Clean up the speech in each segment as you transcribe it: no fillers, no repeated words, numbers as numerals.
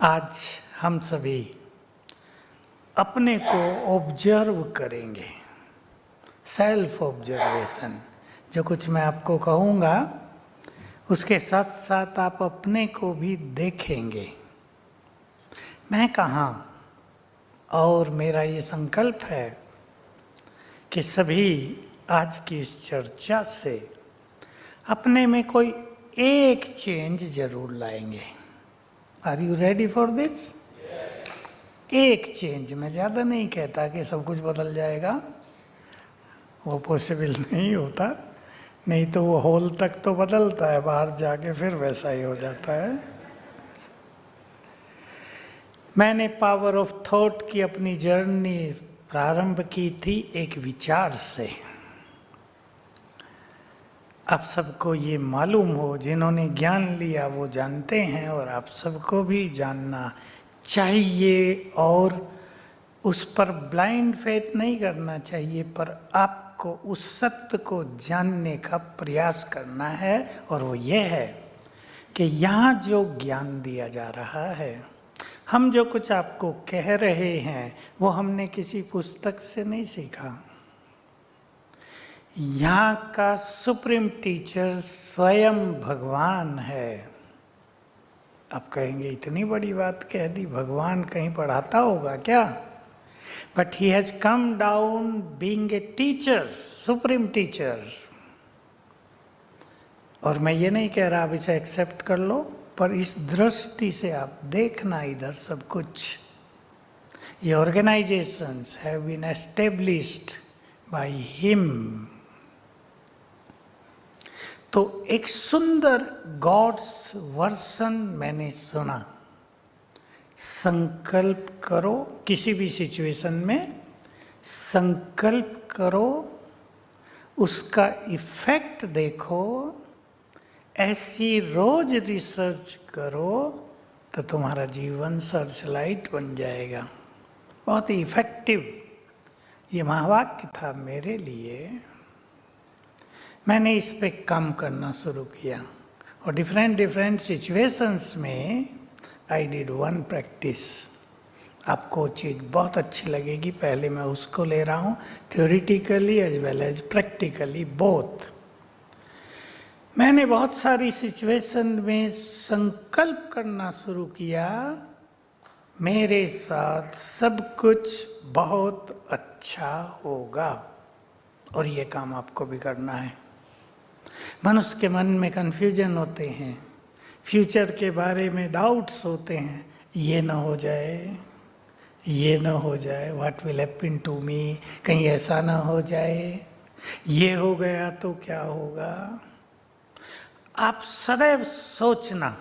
आज हम सभी अपने को ऑब्जर्व करेंगे, सेल्फ ऑब्जर्वेशन। जो कुछ मैं आपको कहूँगा उसके साथ साथ आप अपने को भी देखेंगे, मैं कहाँ। और मेरा ये संकल्प है कि सभी आज की इस चर्चा से अपने में कोई एक चेंज जरूर लाएंगे। Are you ready for this? एक चेंज, मैं ज़्यादा नहीं कहता कि सब कुछ बदल जाएगा, वो पॉसिबल नहीं होता। नहीं तो वो होल तक तो बदलता है, बाहर जाके फिर वैसा ही हो जाता है। मैंने पावर ऑफ थॉट की अपनी जर्नी प्रारंभ की थी एक विचार से। आप सबको ये मालूम हो, जिन्होंने ज्ञान लिया वो जानते हैं, और आप सबको भी जानना चाहिए। और उस पर ब्लाइंड फेथ नहीं करना चाहिए, पर आपको उस सत्य को जानने का प्रयास करना है। और वो ये है कि यहाँ जो ज्ञान दिया जा रहा है, हम जो कुछ आपको कह रहे हैं, वो हमने किसी पुस्तक से नहीं सीखा। यहाँ का सुप्रीम टीचर स्वयं भगवान है। आप कहेंगे इतनी बड़ी बात कह दी, भगवान कहीं पढ़ाता होगा क्या? But he has come down being a teacher, supreme teacher. और मैं ये नहीं कह रहा आप इसे एक्सेप्ट कर लो, पर इस दृष्टि से आप देखना इधर सब कुछ। ये organisations have been established by him. तो एक सुंदर गॉड्स वर्सन मैंने सुना, संकल्प करो किसी भी सिचुएशन में, संकल्प करो, उसका इफेक्ट देखो, ऐसी रोज रिसर्च करो तो तुम्हारा जीवन सर्च लाइट बन जाएगा। बहुत ही इफेक्टिव ये महावाक्य था मेरे लिए। मैंने इस पे काम करना शुरू किया और डिफरेंट सिचुएशंस में आई डिड वन प्रैक्टिस। आपको चीज़ बहुत अच्छी लगेगी, पहले मैं उसको ले रहा हूँ, theoretically as well as practically both. मैंने बहुत सारी सिचुएशन में संकल्प करना शुरू किया, मेरे साथ सब कुछ बहुत अच्छा होगा। और ये काम आपको भी करना है। मनुष्य के मन में कन्फ्यूजन होते हैं, फ्यूचर के बारे में डाउट्स होते हैं, ये ना हो जाए, ये ना हो जाए, what will happen to me, कहीं ऐसा ना हो जाए, ये हो गया तो क्या होगा। आप सदैव सोचना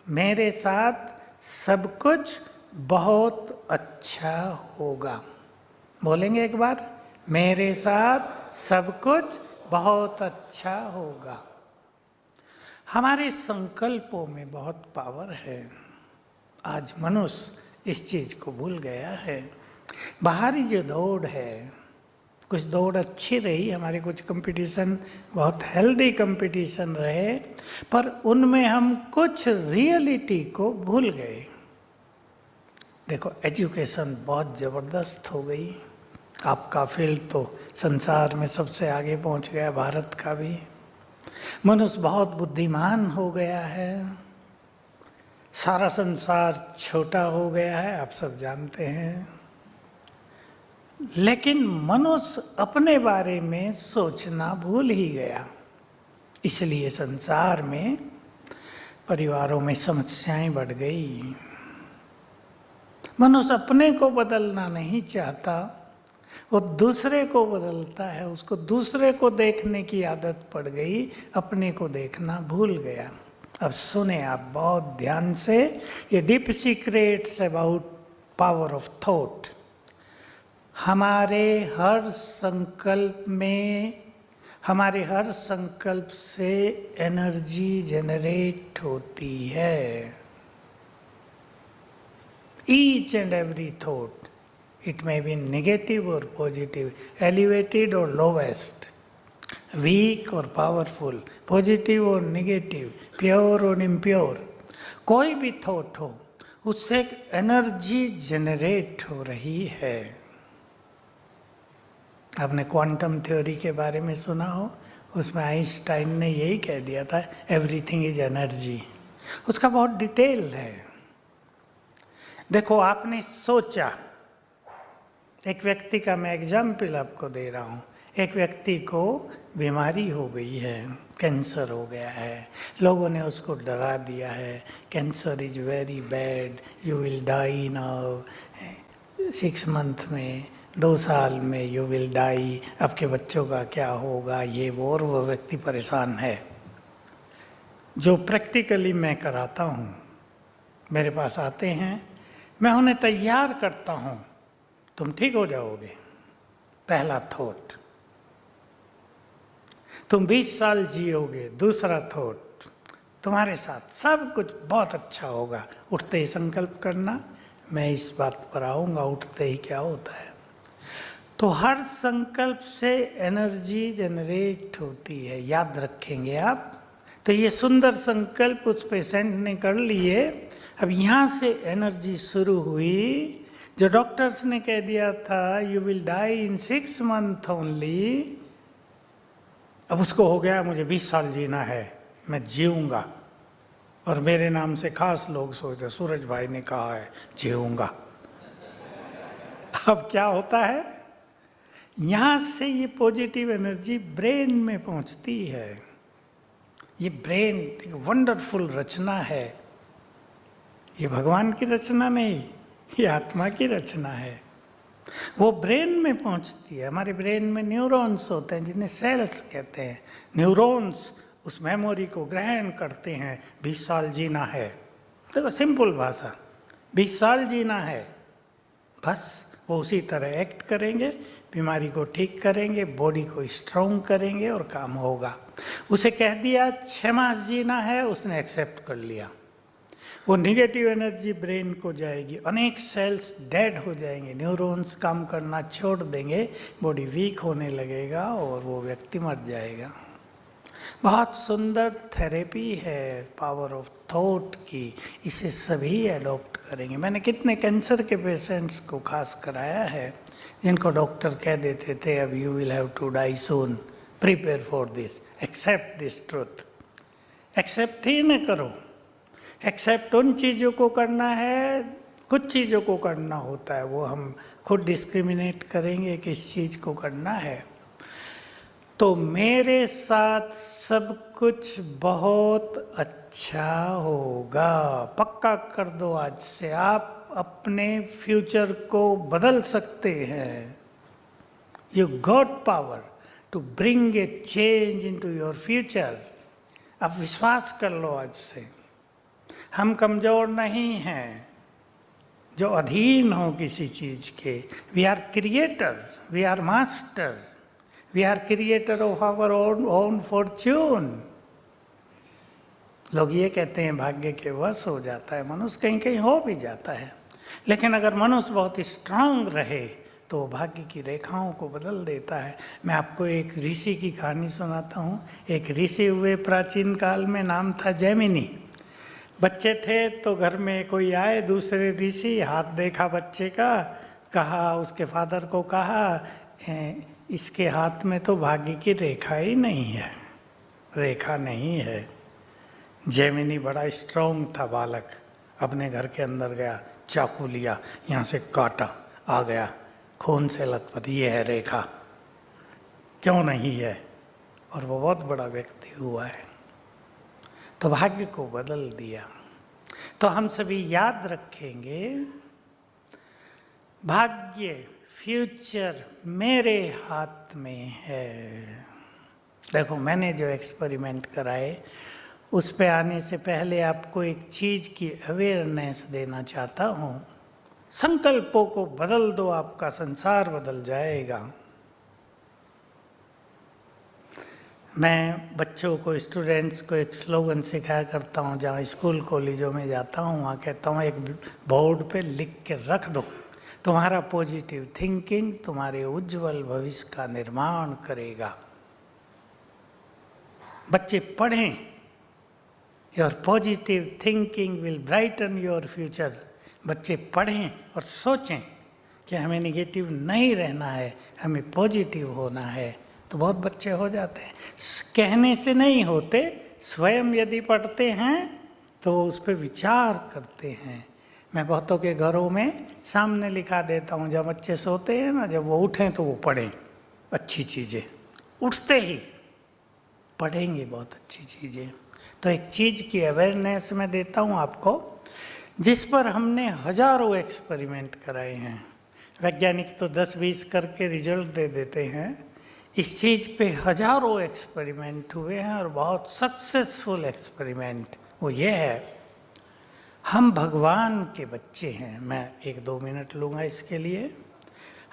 मेरे साथ सब कुछ बहुत अच्छा होगा। बोलेंगे एक बार, मेरे साथ सब कुछ बहुत अच्छा होगा। हमारे संकल्पों में बहुत पावर है। आज मनुष्य इस चीज को भूल गया है। बाहरी जो दौड़ है, कुछ दौड़ अच्छी रही, हमारे कुछ कंपटीशन बहुत हेल्दी कंपटीशन रहे, पर उनमें हम कुछ रियलिटी को भूल गए। देखो, एजुकेशन बहुत ज़बरदस्त हो गई। आपका फील्ड तो संसार में सबसे आगे पहुंच गया, भारत का भी। मनुष्य बहुत बुद्धिमान हो गया है, सारा संसार छोटा हो गया है, आप सब जानते हैं। लेकिन मनुष्य अपने बारे में सोचना भूल ही गया। इसलिए संसार में परिवारों में समस्याएं बढ़ गई। मनुष्य अपने को बदलना नहीं चाहता, वो दूसरे को बदलता है। उसको दूसरे को देखने की आदत पड़ गई, अपने को देखना भूल गया। अब सुने आप बहुत ध्यान से, ये deep secrets about power of thought. हमारे हर संकल्प में, हमारे हर संकल्प से एनर्जी जनरेट होती है। Each and every thought, it may be negative or positive, elevated or lowest, weak or powerful, positive or negative, pure or impure, कोई भी थॉट हो, उससे एक एनर्जी जनरेट हो रही है। आपने क्वांटम थ्योरी के बारे में सुना हो, उसमें आइंस्टाइन ने यही कह दिया था, एवरीथिंग इज एनर्जी। उसका बहुत डिटेल है। देखो, आपने सोचा, एक व्यक्ति का मैं एग्जाम्पल आपको दे रहा हूँ, एक व्यक्ति को बीमारी हो गई है, कैंसर हो गया है, लोगों ने उसको डरा दिया है, cancer is very bad, you will die now, 6 month में, 2 साल में यू विल डाई, आपके बच्चों का क्या होगा, ये वो, और वो व्यक्ति परेशान है। जो प्रैक्टिकली मैं कराता हूँ, मेरे पास आते हैं, मैं उन्हें तैयार करता हूँ, तुम ठीक हो जाओगे। पहला थॉट, तुम 20 साल जियोगे। दूसरा थॉट, तुम्हारे साथ सब कुछ बहुत अच्छा होगा। उठते ही संकल्प करना, मैं इस बात पर आऊँगा। उठते ही क्या होता है? तो हर संकल्प से एनर्जी जनरेट होती है, याद रखेंगे आप। तो ये सुंदर संकल्प उस पेशेंट ने कर लिए। अब यहाँ से एनर्जी शुरू हुई। जो डॉक्टर्स ने कह दिया था you will die in 6 month only, अब उसको हो गया मुझे 20 साल जीना है, मैं जीऊँगा। और मेरे नाम से खास लोग सोचते, सूरज भाई ने कहा है जीऊँगा। अब क्या होता है, यहाँ से ये पॉजिटिव एनर्जी ब्रेन में पहुँचती है। ये ब्रेन एक वंडरफुल रचना है। ये भगवान की रचना नहीं, ये आत्मा की रचना है। वो ब्रेन में पहुंचती है। हमारे ब्रेन में न्यूरॉन्स होते हैं जिन्हें सेल्स कहते हैं। न्यूरॉन्स उस मेमोरी को ग्रहण करते हैं। 20 साल जीना है, देखो सिंपल भाषा, 20 साल जीना है, बस वो उसी तरह एक्ट करेंगे, बीमारी को ठीक करेंगे, बॉडी को स्ट्रॉन्ग करेंगे और काम होगा। उसे कह दिया 6 मास जीना है, उसने एक्सेप्ट कर लिया। वो निगेटिव एनर्जी ब्रेन को जाएगी, अनेक सेल्स डेड हो जाएंगे, न्यूरॉन्स काम करना छोड़ देंगे, बॉडी वीक होने लगेगा और वो व्यक्ति मर जाएगा। बहुत सुंदर थेरेपी है पावर ऑफ थॉट की, इसे सभी अडॉप्ट करेंगे। मैंने कितने कैंसर के पेशेंट्स को खास कराया है जिनको डॉक्टर कह देते थे अब you will have to die soon, prepare for this, accept this truth. Accept ही न करो। एक्सेप्ट उन चीज़ों को करना है, कुछ चीज़ों को करना होता है, वो हम खुद डिस्क्रिमिनेट करेंगे किस चीज़ को करना है। तो मेरे साथ सब कुछ बहुत अच्छा होगा, पक्का कर दो आज से। आप अपने फ्यूचर को बदल सकते हैं। You got power to bring a change into your future. आप विश्वास कर लो आज से। हम कमज़ोर नहीं हैं जो अधीन हो किसी चीज़ के। We are creator, we are master, we are creator of our own fortune. लोग ये कहते हैं भाग्य के वश हो जाता है मनुष्य, कहीं कहीं हो भी जाता है, लेकिन अगर मनुष्य बहुत स्ट्रांग रहे तो भाग्य की रेखाओं को बदल देता है। मैं आपको एक ऋषि की कहानी सुनाता हूँ। एक ऋषि हुए प्राचीन काल में, नाम था जैमिनी। बच्चे थे तो घर में कोई आए दूसरे ऋषि, हाथ देखा बच्चे का, कहा उसके फादर को, कहा इसके हाथ में तो भाग्य की रेखा ही नहीं है, रेखा नहीं है। जैमिनी बड़ा स्ट्रांग था बालक, अपने घर के अंदर गया, चाकू लिया, यहाँ से काटा, आ गया खून से लथपथ, ये है रेखा, क्यों नहीं है? और वो बहुत बड़ा व्यक्ति हुआ है, तो भाग्य को बदल दिया। तो हम सभी याद रखेंगे, भाग्य, फ्यूचर मेरे हाथ में है। देखो, मैंने जो एक्सपेरिमेंट कराए उस पे आने से पहले आपको एक चीज़ की अवेयरनेस देना चाहता हूँ। संकल्पों को बदल दो, आपका संसार बदल जाएगा। मैं बच्चों को, स्टूडेंट्स को एक स्लोगन सिखाया करता हूँ। जहाँ स्कूल कॉलेजों में जाता हूँ वहाँ कहता हूँ एक बोर्ड पे लिख के रख दो, तुम्हारा पॉजिटिव थिंकिंग तुम्हारे उज्जवल भविष्य का निर्माण करेगा। बच्चे पढ़ें, your positive thinking will brighten your future, बच्चे पढ़ें और सोचें कि हमें निगेटिव नहीं रहना है, हमें पॉजिटिव होना है, तो बहुत बच्चे हो जाते हैं। कहने से नहीं होते, स्वयं यदि पढ़ते हैं तो वो उस पर विचार करते हैं। मैं बहुतों के घरों में सामने लिखा देता हूँ, जब बच्चे सोते हैं ना, जब वो उठें तो वो पढ़ें अच्छी चीज़ें, उठते ही पढ़ेंगे बहुत अच्छी चीज़ें। तो एक चीज़ की अवेयरनेस मैं देता हूँ आपको, जिस पर हमने हजारों एक्सपेरिमेंट कराए हैं। वैज्ञानिक तो 10-20 करके रिजल्ट दे देते हैं, इस चीज़ पे हजारों एक्सपेरिमेंट हुए हैं और बहुत सक्सेसफुल एक्सपेरिमेंट। वो ये है, हम भगवान के बच्चे हैं। मैं 1-2 मिनट लूँगा इसके लिए।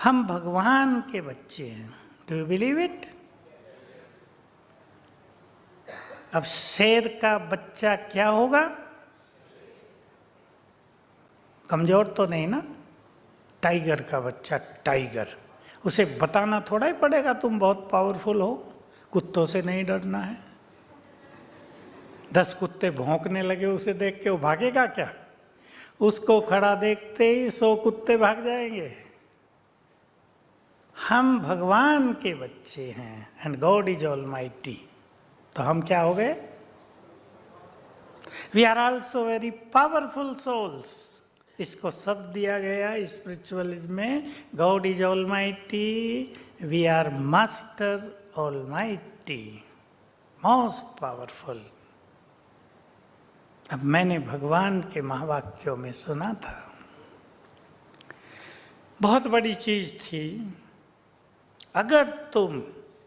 हम भगवान के बच्चे हैं। Do you believe it? अब शेर का बच्चा क्या होगा? कमजोर तो नहीं ना? टाइगर का बच्चा टाइगर, उसे बताना थोड़ा ही पड़ेगा तुम बहुत पावरफुल हो, कुत्तों से नहीं डरना है। 10 कुत्ते भौंकने लगे उसे देख के, वो भागेगा क्या? उसको खड़ा देखते ही 100 कुत्ते भाग जाएंगे। हम भगवान के बच्चे हैं, एंड गॉड इज ऑलमाइटी। तो हम क्या हो गए? We are also very powerful souls. इसको शब्द दिया गया स्पिरिचुअलिज्म में, God is almighty, we are master almighty, most powerful. अब मैंने भगवान के महावाक्यों में सुना था, बहुत बड़ी चीज थी। अगर तुम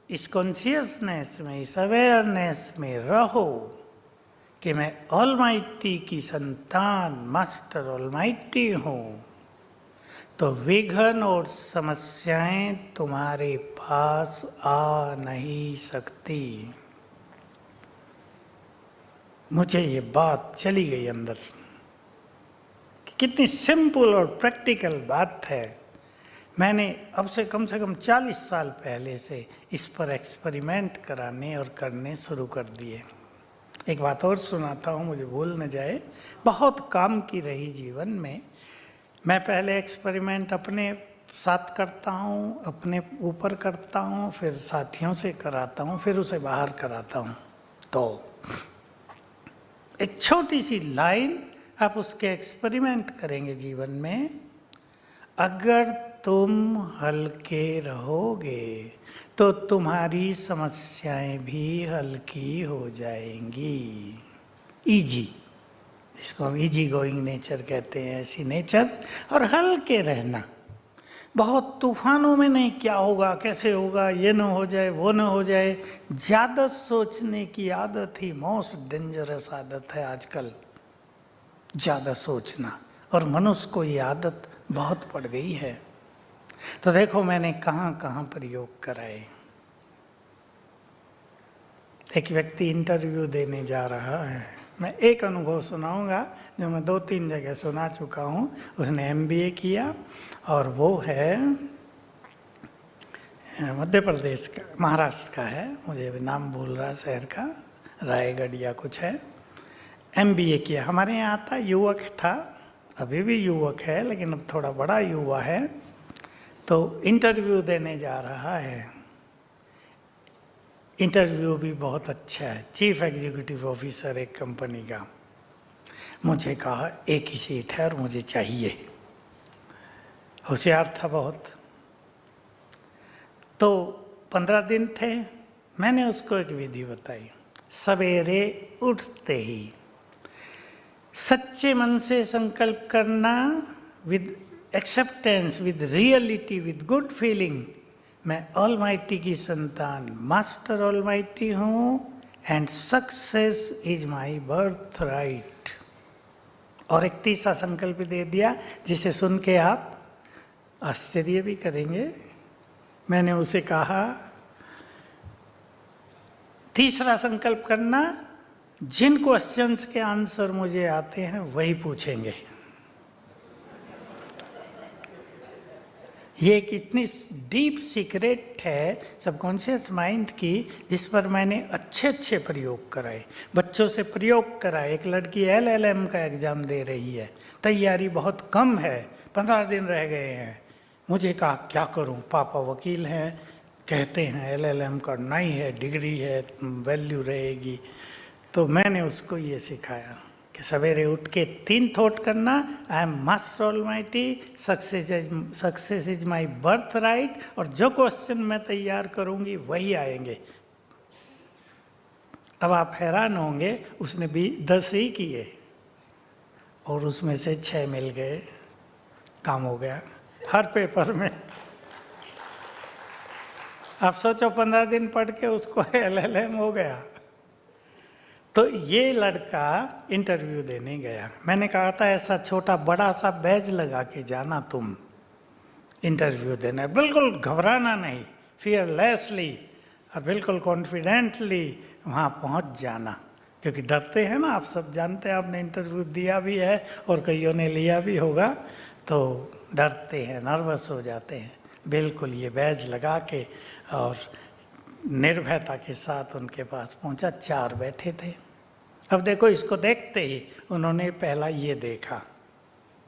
इस कॉन्शियसनेस में, इस अवेयरनेस में रहो कि मैं ऑलमाइटी की संतान, मास्टर ऑलमाइटी हूँ, तो विघ्न और समस्याएं तुम्हारे पास आ नहीं सकती। मुझे ये बात चली गई अंदर कि कितनी सिंपल और प्रैक्टिकल बात है। मैंने अब से कम 40 साल पहले से इस पर एक्सपेरिमेंट कराने और करने शुरू कर दिए। एक बात और सुनाता हूँ, मुझे भूल न जाए, बहुत काम की रही जीवन में। मैं पहले एक्सपेरिमेंट अपने साथ करता हूँ, अपने ऊपर करता हूँ, फिर साथियों से कराता हूँ, फिर उसे बाहर कराता हूँ। तो एक छोटी सी लाइन, आप उसके एक्सपेरिमेंट करेंगे जीवन में। अगर तुम हल्के रहोगे तो तुम्हारी समस्याएं भी हल्की हो जाएंगी। इजी, जिसको हम इजी गोइंग नेचर कहते हैं, ऐसी नेचर। और हल्के रहना, बहुत तूफानों में नहीं, क्या होगा, कैसे होगा, ये न हो जाए, वो न हो जाए। ज़्यादा सोचने की आदत ही मोस्ट डेंजरस आदत है आजकल, ज़्यादा सोचना। और मनुष्य को ये आदत बहुत पड़ गई है। तो देखो मैंने कहाँ कहाँ प्रयोग कराए। एक व्यक्ति इंटरव्यू देने जा रहा है, मैं एक अनुभव सुनाऊंगा जो मैं 2-3 जगह सुना चुका हूँ। उसने MBA किया और वो है मध्य प्रदेश का, महाराष्ट्र का है, मुझे अभी नाम भूल रहा शहर का, रायगढ़ या कुछ है। MBA किया, हमारे यहाँ आता, युवक था, अभी भी युवक है लेकिन अब थोड़ा बड़ा युवा है। तो इंटरव्यू देने जा रहा है। इंटरव्यू भी बहुत अच्छा है, चीफ एग्जीक्यूटिव ऑफिसर एक कंपनी का। मुझे कहा एक ही सीट है और मुझे चाहिए। होशियार था बहुत। तो 15 दिन थे, मैंने उसको एक विधि बताई। सवेरे उठते ही सच्चे मन से संकल्प करना, with acceptance, with reality, with good feeling, मैं ऑलमाइटी की संतान, मास्टर ऑलमाइटी हूँ, and success is my birth right. और एक तीसरा संकल्प दे दिया जिसे सुन के आप आश्चर्य भी करेंगे। मैंने उसे कहा, तीसरा संकल्प करना, जिन क्वेश्चंस के आंसर मुझे आते हैं वही पूछेंगे। ये एक इतनी डीप सीक्रेट है सबकॉन्शियस माइंड की, जिस पर मैंने अच्छे अच्छे प्रयोग कराए, बच्चों से प्रयोग कराए। एक लड़की LLM का एग्ज़ाम दे रही है, तैयारी बहुत कम है, 15 दिन रह गए हैं। मुझे कहा क्या करूं, पापा वकील हैं, कहते हैं LLM करना ही है, डिग्री है, वैल्यू रहेगी। तो मैंने उसको ये सिखाया कि सवेरे उठ के 3 थॉट करना, आई am master almighty, success is my birth right, और जो क्वेश्चन मैं तैयार करूंगी वही आएंगे। अब आप हैरान होंगे, उसने भी 10 ही किए और उसमें से 6 मिल गए, काम हो गया हर पेपर में। आप सोचो 15 दिन पढ़ के उसको LLM हो गया। तो ये लड़का इंटरव्यू देने गया, मैंने कहा था ऐसा छोटा बड़ा सा बैज लगा के जाना तुम इंटरव्यू देने, बिल्कुल घबराना नहीं, फियरलेसली और बिल्कुल कॉन्फिडेंटली वहाँ पहुँच जाना, क्योंकि डरते हैं ना, आप सब जानते हैं, आपने इंटरव्यू दिया भी है और कईयों ने लिया भी होगा, तो डरते हैं, नर्वस हो जाते हैं। बिल्कुल ये बैज लगा के और निर्भयता के साथ उनके पास पहुंचा। 4 बैठे थे। अब देखो, इसको देखते ही उन्होंने पहला ये देखा,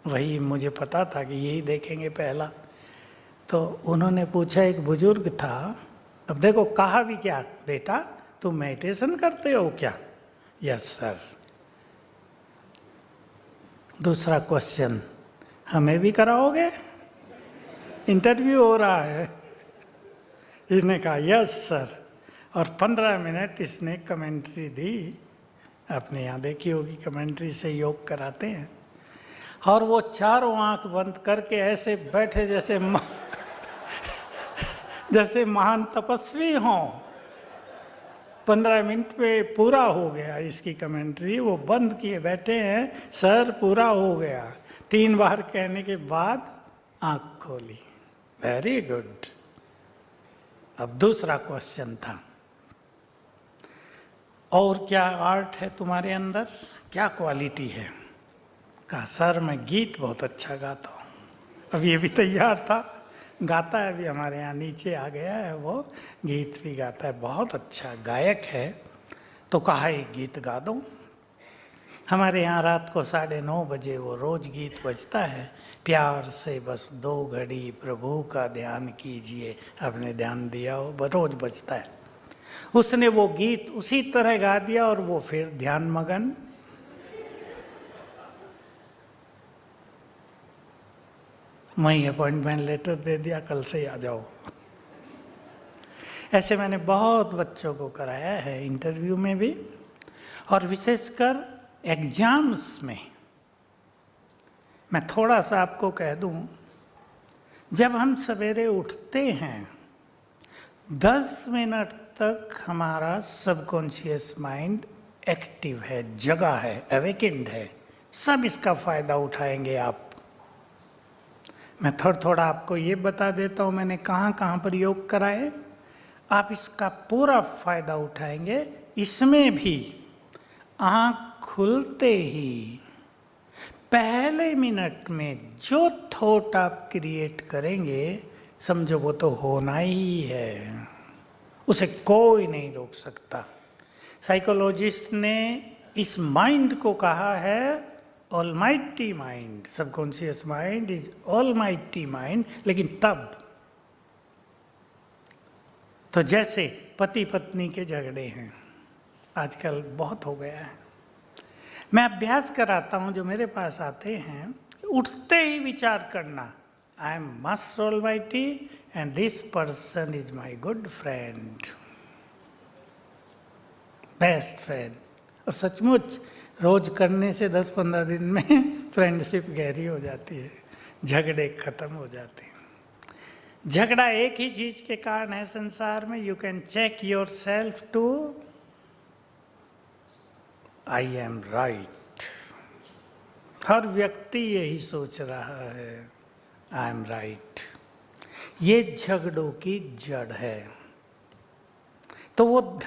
वही मुझे पता था कि यही देखेंगे पहला। तो उन्होंने पूछा, एक बुजुर्ग था, अब देखो कहा भी क्या, बेटा तुम मेडिटेशन करते हो क्या? Yes sir. दूसरा क्वेश्चन, हमें भी कराओगे? इंटरव्यू हो रहा है। इसने कहा यस सर, और 15 मिनट इसने कमेंट्री दी। आपने यहाँ देखी होगी, कमेंट्री से योग कराते हैं, और वो चारों आंख बंद करके ऐसे बैठे जैसे जैसे महान तपस्वी हों। 15 मिनट पे पूरा हो गया इसकी कमेंट्री, वो बंद किए बैठे हैं, सर पूरा हो गया। 3 बार कहने के बाद आंख खोली। Very good. अब दूसरा क्वेश्चन था, और क्या आर्ट है तुम्हारे अंदर, क्या क्वालिटी है? कहा सर मैं गीत बहुत अच्छा गाता हूँ। अब ये भी तैयार था, गाता है, अभी हमारे यहाँ नीचे आ गया है, वो गीत भी गाता है, बहुत अच्छा गायक है। तो कहा एक गीत गा दो। हमारे यहाँ रात को 9:30 बजे वो रोज गीत बजता है, प्यार से बस 2 घड़ी प्रभु का ध्यान कीजिए। आपने ध्यान दिया हो, रोज बजता है। उसने वो गीत उसी तरह गा दिया और वो फिर ध्यान मगन। मैं अपॉइंटमेंट लेटर दे दिया, कल से आ जाओ। ऐसे मैंने बहुत बच्चों को कराया है, इंटरव्यू में भी, और विशेषकर एग्जाम्स में। मैं थोड़ा सा आपको कह दूं, जब हम सवेरे उठते हैं 10 मिनट तक हमारा सबकॉन्शियस माइंड एक्टिव है, जगा है, अवेकेंड है। सब इसका फायदा उठाएंगे आप। मैं थोड़ा थोड़ा आपको ये बता देता हूँ मैंने कहाँ कहाँ प्रयोग कराए, आप इसका पूरा फायदा उठाएंगे। इसमें भी आँख खुलते ही पहले मिनट में जो थॉट आप क्रिएट करेंगे, समझो वो तो होना ही है, उसे कोई नहीं रोक सकता। साइकोलॉजिस्ट ने इस माइंड को कहा है almighty mind. Subconscious mind is almighty mind. लेकिन तब तो जैसे पति पत्नी के झगड़े हैं, आजकल बहुत हो गया है। मैं अभ्यास कराता हूं, जो मेरे पास आते हैं, उठते ही विचार करना, आई am master almighty and this person is my good friend, best friend. और सचमुच रोज करने से 10-15 दिन में फ्रेंडशिप गहरी हो जाती है, झगड़े खत्म हो जाते हैं। झगड़ा एक ही चीज के कारण है संसार में, you can check yourself too I am right. हर व्यक्ति यही सोच रहा है, आई एम राइट। ये झगड़ों की जड़ है। तो वो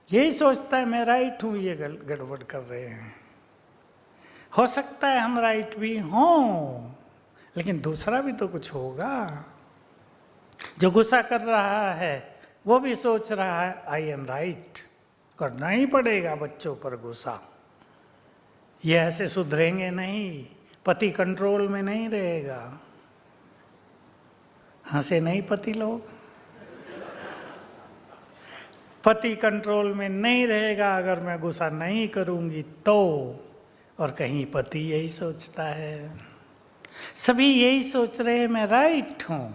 यही सोचता है मैं राइट हूं, ये गड़बड़ कर रहे हैं। हो सकता है हम राइट भी हों, लेकिन दूसरा भी तो कुछ होगा। जो गुस्सा कर रहा है वो भी सोच रहा है आई एम राइट, करना ही पड़ेगा बच्चों पर गुस्सा, ये ऐसे सुधरेंगे नहीं, पति कंट्रोल में नहीं रहेगा। हंसे नहीं पति लोग? पति कंट्रोल में नहीं रहेगा अगर मैं गुस्सा नहीं करूंगी तो। और कहीं पति यही सोचता है, सभी यही सोच रहे हैं मैं राइट हूं।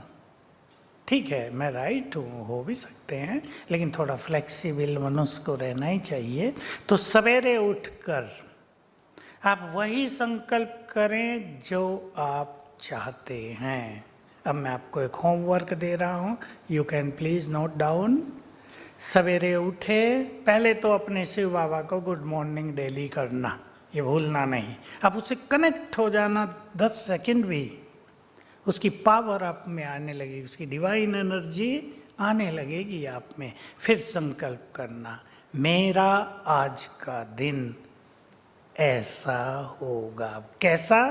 ठीक है, मैं राइट हूँ, हो भी सकते हैं, लेकिन थोड़ा फ्लेक्सिबल मनुष्य को रहना ही चाहिए। तो सवेरे उठकर आप वही संकल्प करें जो आप चाहते हैं। अब मैं आपको एक होमवर्क दे रहा हूँ, you can please note down. सवेरे उठे, पहले तो अपने शिव बाबा को गुड मॉर्निंग डेली करना, ये भूलना नहीं। आप उससे कनेक्ट हो जाना, 10 सेकंड भी, उसकी पावर आप में आने लगेगी, उसकी डिवाइन एनर्जी आने लगेगी आप में। फिर संकल्प करना, मेरा आज का दिन ऐसा होगा। कैसा?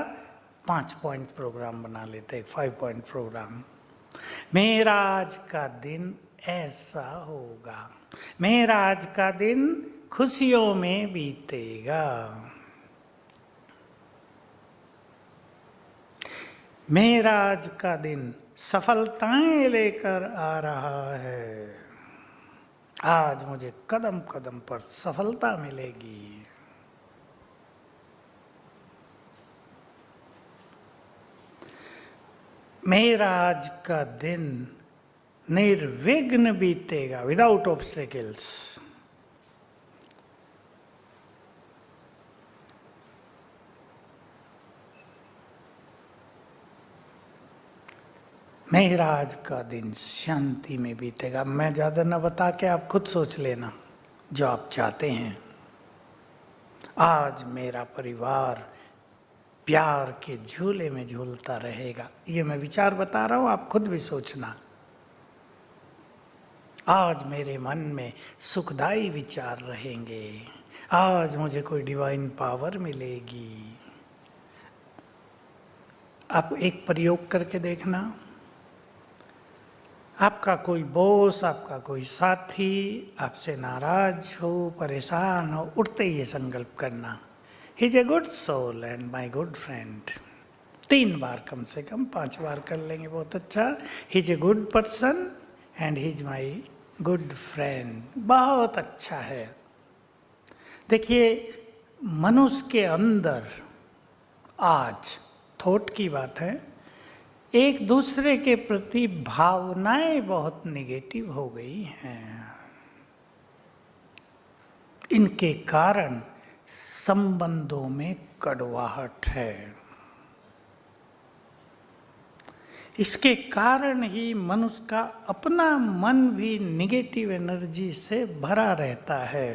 5 पॉइंट प्रोग्राम बना लेते हैं, 5 पॉइंट प्रोग्राम। मेरा आज का दिन ऐसा होगा, मेरा आज का दिन खुशियों में बीतेगा, मेरा आज का दिन सफलताएं लेकर आ रहा है, आज मुझे कदम कदम पर सफलता मिलेगी। मेरा आज का दिन निर्विघ्न बीतेगा, विदाउट ऑब्स्टेकल्स। मेरा आज का दिन शांति में बीतेगा। मैं ज़्यादा न बता के आप खुद सोच लेना जो आप चाहते हैं। आज मेरा परिवार प्यार के झूले में झूलता रहेगा। ये मैं विचार बता रहा हूँ, आप खुद भी सोचना। आज मेरे मन में सुखदायी विचार रहेंगे, आज मुझे कोई डिवाइन पावर मिलेगी। आप एक प्रयोग करके देखना। आपका कोई बॉस, आपका कोई साथी आपसे नाराज हो, परेशान हो, उठते ही ये संकल्प करना, he is a good soul and my good friend. 3 बार कम से कम, 5 बार कर लेंगे बहुत अच्छा। He is a good person and he is my good friend. बहुत अच्छा है। देखिए, मनुष्य के अंदर आज थॉट की बात है, एक दूसरे के प्रति भावनाएं बहुत निगेटिव हो गई हैं। इनके कारण संबंधों में कड़वाहट है। इसके कारण ही मनुष्य का अपना मन भी निगेटिव एनर्जी से भरा रहता है।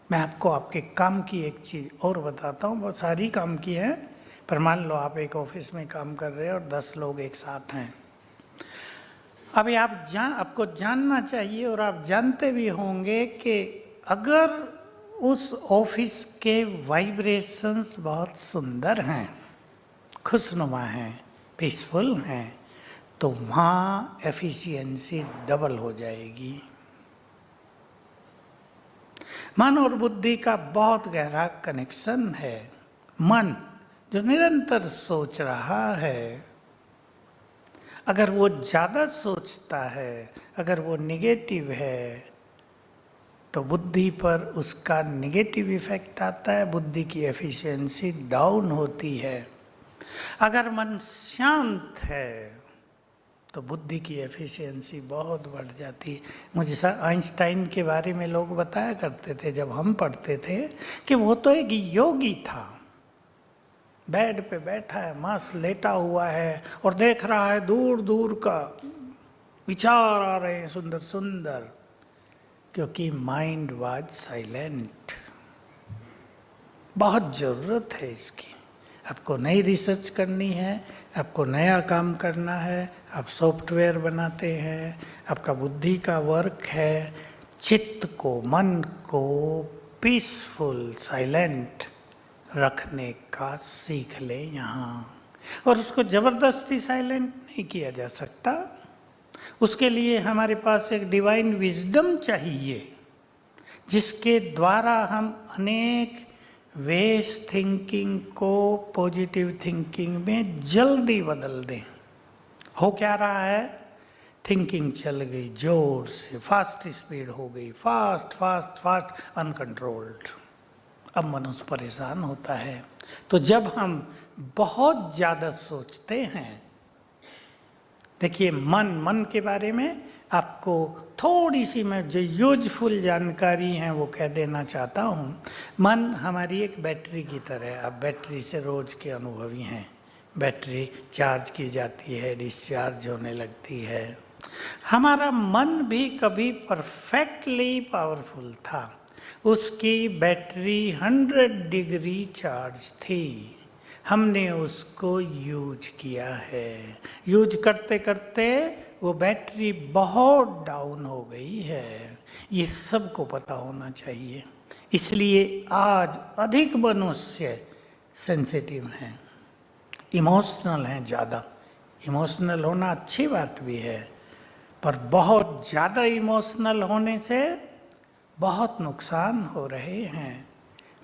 मैं आपको आपके काम की एक चीज़ और बताता हूँ, बहुत सारी काम की है, पर मान लो आप एक ऑफिस में काम कर रहे हैं और 10 लोग एक साथ हैं। अभी आपको जानना चाहिए और आप जानते भी होंगे कि अगर उस ऑफिस के वाइब्रेशंस बहुत सुंदर हैं, खुशनुमा हैं, पीसफुल हैं, तो वहाँ एफिशिएंसी डबल हो जाएगी। मन और बुद्धि का बहुत गहरा कनेक्शन है। मन जो निरंतर सोच रहा है, अगर वो ज़्यादा सोचता है, अगर वो निगेटिव है, तो बुद्धि पर उसका निगेटिव इफेक्ट आता है, बुद्धि की एफिशिएंसी डाउन होती है। अगर मन शांत है तो बुद्धि की एफिशिएंसी बहुत बढ़ जाती है। मुझे आइंस्टाइन के बारे में लोग बताया करते थे जब हम पढ़ते थे कि वो तो एक योगी था, बेड पे बैठा है, मस्त लेटा हुआ है और देख रहा है दूर दूर का, विचार आ रहे हैं सुंदर सुंदर, क्योंकि माइंड वाज साइलेंट। बहुत ज़रूरत है इसकी। आपको नई रिसर्च करनी है, आपको नया काम करना है, आप सॉफ्टवेयर बनाते हैं, आपका बुद्धि का वर्क है, चित्त को, मन को पीसफुल, साइलेंट रखने का सीख ले यहाँ। और उसको ज़बरदस्ती साइलेंट नहीं किया जा सकता। उसके लिए हमारे पास एक डिवाइन विजडम चाहिए, जिसके द्वारा हम अनेक वेस्ट थिंकिंग को पॉजिटिव थिंकिंग में जल्दी बदल दें। हो क्या रहा है, थिंकिंग चल गई जोर से, फास्ट स्पीड हो गई, फास्ट फास्ट फास्ट अनकंट्रोल्ड। अब मनुष्य परेशान होता है। तो जब हम बहुत ज़्यादा सोचते हैं, देखिए मन के बारे में आपको थोड़ी सी मैं जो यूजफुल जानकारी है वो कह देना चाहता हूँ। मन हमारी एक बैटरी की तरह है। आप बैटरी से रोज के अनुभवी हैं। बैटरी चार्ज की जाती है, डिस्चार्ज होने लगती है। हमारा मन भी कभी परफेक्टली पावरफुल था। उसकी बैटरी 100 डिग्री चार्ज थी। हमने उसको यूज किया है। यूज करते करते वो बैटरी बहुत डाउन हो गई है। ये सबको पता होना चाहिए। इसलिए आज अधिक मनुष्य सेंसिटिव हैं, इमोशनल हैं ज़्यादा। इमोशनल होना अच्छी बात भी है, पर बहुत ज़्यादा इमोशनल होने से बहुत नुकसान हो रहे हैं।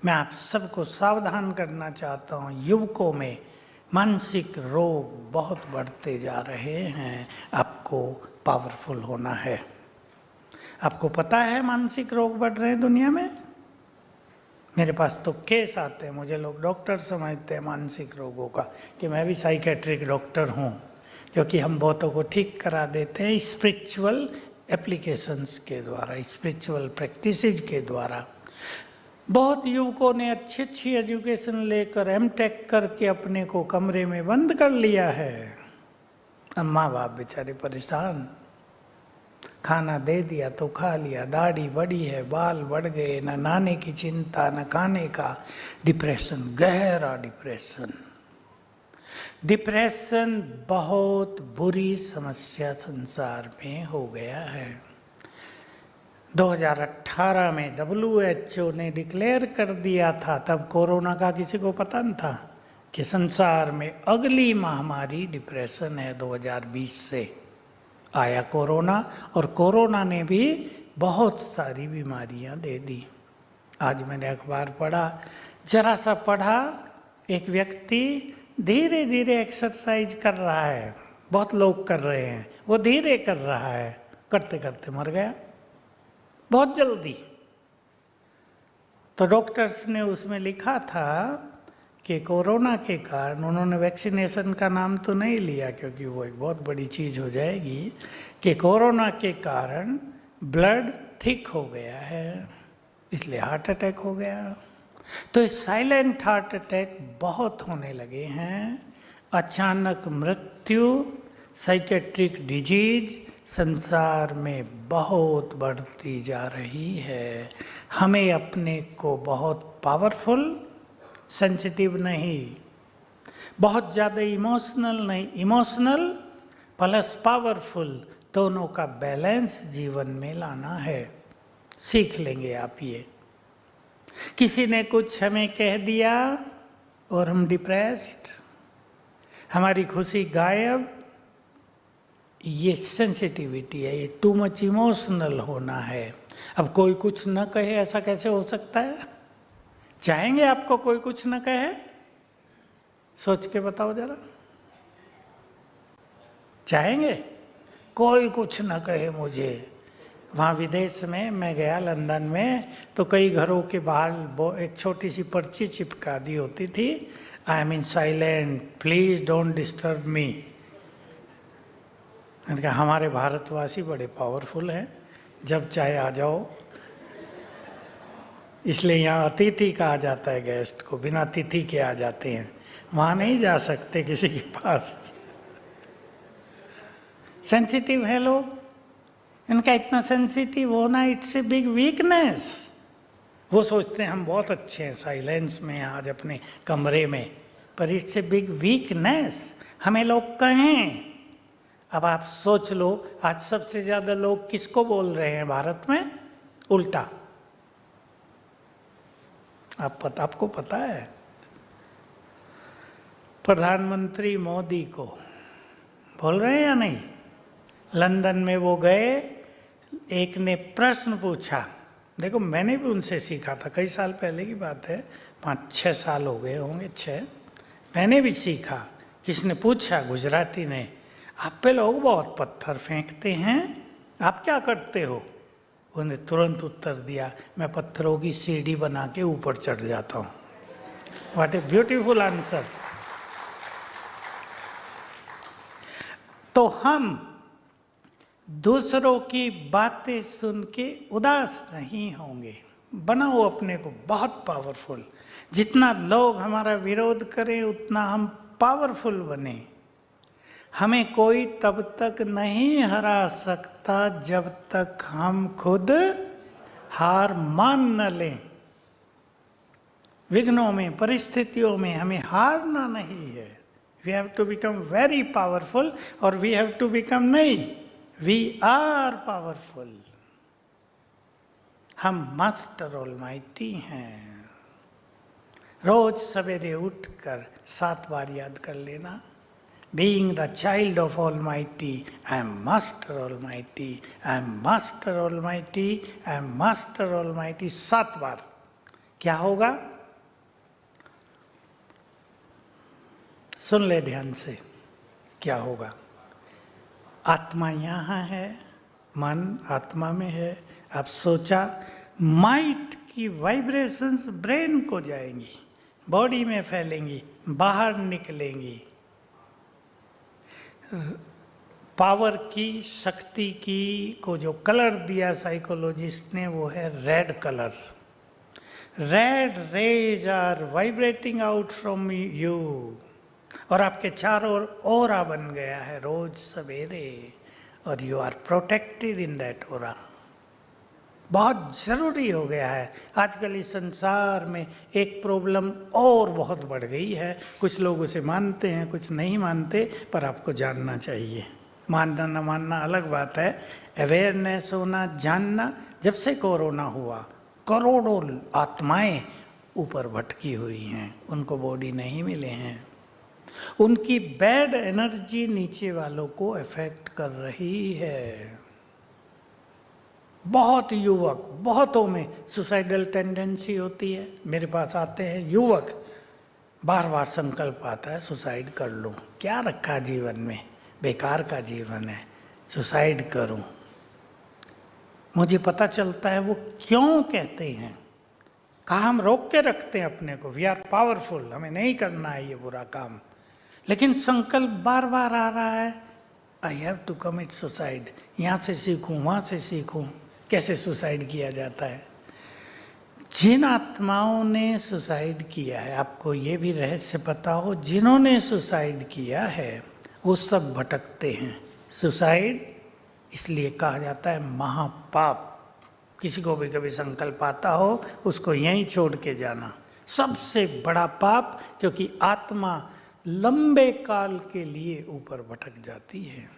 मैं आप सबको सावधान करना चाहता हूँ। युवकों में मानसिक रोग बहुत बढ़ते जा रहे हैं। आपको पावरफुल होना है। आपको पता है मानसिक रोग बढ़ रहे हैं दुनिया में? मेरे पास तो केस आते हैं, मुझे लोग डॉक्टर समझते हैं मानसिक रोगों का, कि मैं भी साइकेट्रिक डॉक्टर हूँ, क्योंकि हम बहुतों को ठीक करा देते हैं स्पिरिचुअल एप्लीकेशंस के द्वारा, स्पिरिचुअल प्रैक्टिसेज के द्वारा। बहुत युवकों ने अच्छी एजुकेशन लेकर एमटेक करके अपने को कमरे में बंद कर लिया है। अब माँ बाप बेचारे परेशान। खाना दे दिया तो खा लिया, दाढ़ी बढ़ी है, बाल बढ़ गए, न नहाने की चिंता न खाने का। डिप्रेशन, गहरा डिप्रेशन। डिप्रेशन बहुत बुरी समस्या संसार में हो गया है। 2018 में WHO ने डिक्लेयर कर दिया था, तब कोरोना का किसी को पता नहीं था कि संसार में अगली महामारी डिप्रेशन है। 2020 से आया कोरोना, और कोरोना ने भी बहुत सारी बीमारियां दे दी। आज मैंने अखबार पढ़ा, जरा सा पढ़ा, एक व्यक्ति धीरे धीरे एक्सरसाइज कर रहा है, बहुत लोग कर रहे हैं, वो धीरे कर रहा है, करते करते मर गया बहुत जल्दी। तो डॉक्टर्स ने उसमें लिखा था कि कोरोना के कारण, उन्होंने वैक्सीनेशन का नाम तो नहीं लिया क्योंकि वो एक बहुत बड़ी चीज़ हो जाएगी, कि कोरोना के कारण ब्लड थिक हो गया है, इसलिए हार्ट अटैक हो गया। तो ये साइलेंट हार्ट अटैक बहुत होने लगे हैं। अचानक मृत्यु, साइकेट्रिक डिजीज संसार में बहुत बढ़ती जा रही है। हमें अपने को बहुत पावरफुल, सेंसिटिव नहीं, बहुत ज़्यादा इमोशनल नहीं, इमोशनल प्लस पावरफुल, दोनों का बैलेंस जीवन में लाना है। सीख लेंगे आप ये। किसी ने कुछ हमें कह दिया और हम डिप्रेस्ड, हमारी खुशी गायब, ये सेंसिटिविटी है, ये टू मच इमोशनल होना है। अब कोई कुछ न कहे, ऐसा कैसे हो सकता है? चाहेंगे आपको कोई कुछ न कहे? सोच के बताओ जरा, चाहेंगे कोई कुछ न कहे मुझे? वहाँ विदेश में मैं गया, लंदन में, तो कई घरों के बाहर एक छोटी सी पर्ची चिपका दी होती थी, I am in silent, please don't disturb me. मैंने कहा हमारे भारतवासी बड़े पावरफुल हैं, जब चाहे आ जाओ। इसलिए यहाँ अतिथि कहा जाता है गेस्ट को, बिना अतिथि के आ जाते हैं, वहाँ नहीं जा सकते किसी के पास। सेंसिटिव है लोग, इनका इतना सेंसिटिव होना इट्स ए बिग वीकनेस। वो सोचते हैं हम बहुत अच्छे हैं साइलेंस में आज अपने कमरे में, पर इट्स ए बिग वीकनेस। हमें लोग कहें, अब आप सोच लो, आज सबसे ज्यादा लोग किसको बोल रहे हैं भारत में? उल्टा। आपको पता है, प्रधानमंत्री मोदी को बोल रहे हैं या नहीं? लंदन में वो गए, एक ने प्रश्न पूछा, देखो मैंने भी उनसे सीखा था, कई साल पहले की बात है, 5-6 साल हो गए होंगे, 6। मैंने भी सीखा। किसने पूछा? गुजराती ने, आप पे लोग बहुत पत्थर फेंकते हैं, आप क्या करते हो? उन्हें तुरंत उत्तर दिया, मैं पत्थरों की सीढ़ी बना के ऊपर चढ़ जाता हूँ। What a beautiful answer. तो हम दूसरों की बातें सुन के उदास नहीं होंगे। बनाओ अपने को बहुत पावरफुल। जितना लोग हमारा विरोध करें उतना हम पावरफुल बने। हमें कोई तब तक नहीं हरा सकता जब तक हम खुद हार मान न लें। विघ्नों में, परिस्थितियों में हमें हारना नहीं है। We have to become very powerful, और वी हैव टू बिकम नहीं, वी आर पावरफुल। हम मास्टर ऑलमाइटी हैं। रोज सवेरे उठकर 7 बार याद कर लेना, Being the child of Almighty, I am Master Almighty, I am Master Almighty, I am Master Almighty, 7 बार। क्या होगा? सुन ले ध्यान से, क्या होगा? आत्मा यहाँ है, मन आत्मा में है। आप सोचा, माइट की वाइब्रेशंस ब्रेन को जाएंगी, बॉडी में फैलेंगी, बाहर निकलेंगी। पावर की, शक्ति की को जो कलर दिया साइकोलॉजिस्ट ने, वो है red colour. Red rays are vibrating out from you, और आपके चारों ओर ऑरा बन गया है रोज सवेरे, और you are protected in that aura. बहुत जरूरी हो गया है। आजकल इस संसार में एक प्रॉब्लम और बहुत बढ़ गई है। कुछ लोग उसे मानते हैं, कुछ नहीं मानते, पर आपको जानना चाहिए। मानना न मानना अलग बात है, अवेयरनेस होना, जानना। जब से कोरोना हुआ, करोड़ों आत्माएं ऊपर भटकी हुई हैं, उनको बॉडी नहीं मिले हैं। उनकी बैड एनर्जी नीचे वालों को अफेक्ट कर रही है। बहुत युवक, बहुतों में सुसाइडल टेंडेंसी होती है। मेरे पास आते हैं युवक, बार बार संकल्प आता है सुसाइड कर लूं, क्या रखा जीवन में, बेकार का जीवन है, सुसाइड करूं। मुझे पता चलता है वो क्यों कहते हैं। कहा हम रोक के रखते हैं अपने को, वी आर पावरफुल, हमें नहीं करना है ये बुरा काम, लेकिन संकल्प बार बार आ रहा है, I have to commit suicide. यहाँ से सीखूं, वहाँ से सीखूं कैसे सुसाइड किया जाता है। जिन आत्माओं ने सुसाइड किया है, आपको ये भी रहस्य पता हो, जिन्होंने सुसाइड किया है वो सब भटकते हैं। सुसाइड इसलिए कहा जाता है महापाप। किसी को भी कभी संकल्प आता हो, उसको यहीं छोड़ के जाना, सबसे बड़ा पाप, क्योंकि आत्मा लंबे काल के लिए ऊपर भटक जाती है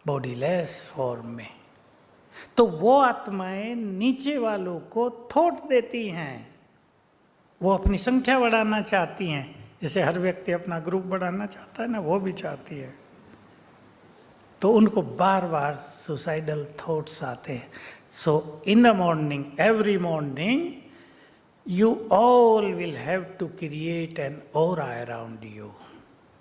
बॉडीलेस फॉर्म में। तो वो आत्माएं नीचे वालों को थोट देती हैं। वो अपनी संख्या बढ़ाना चाहती हैं, जैसे हर व्यक्ति अपना ग्रुप बढ़ाना चाहता है ना, वो भी चाहती है। तो उनको बार बार सुसाइडल थॉट्स आते हैं। So in the morning, every morning, you all will have to create an aura around you।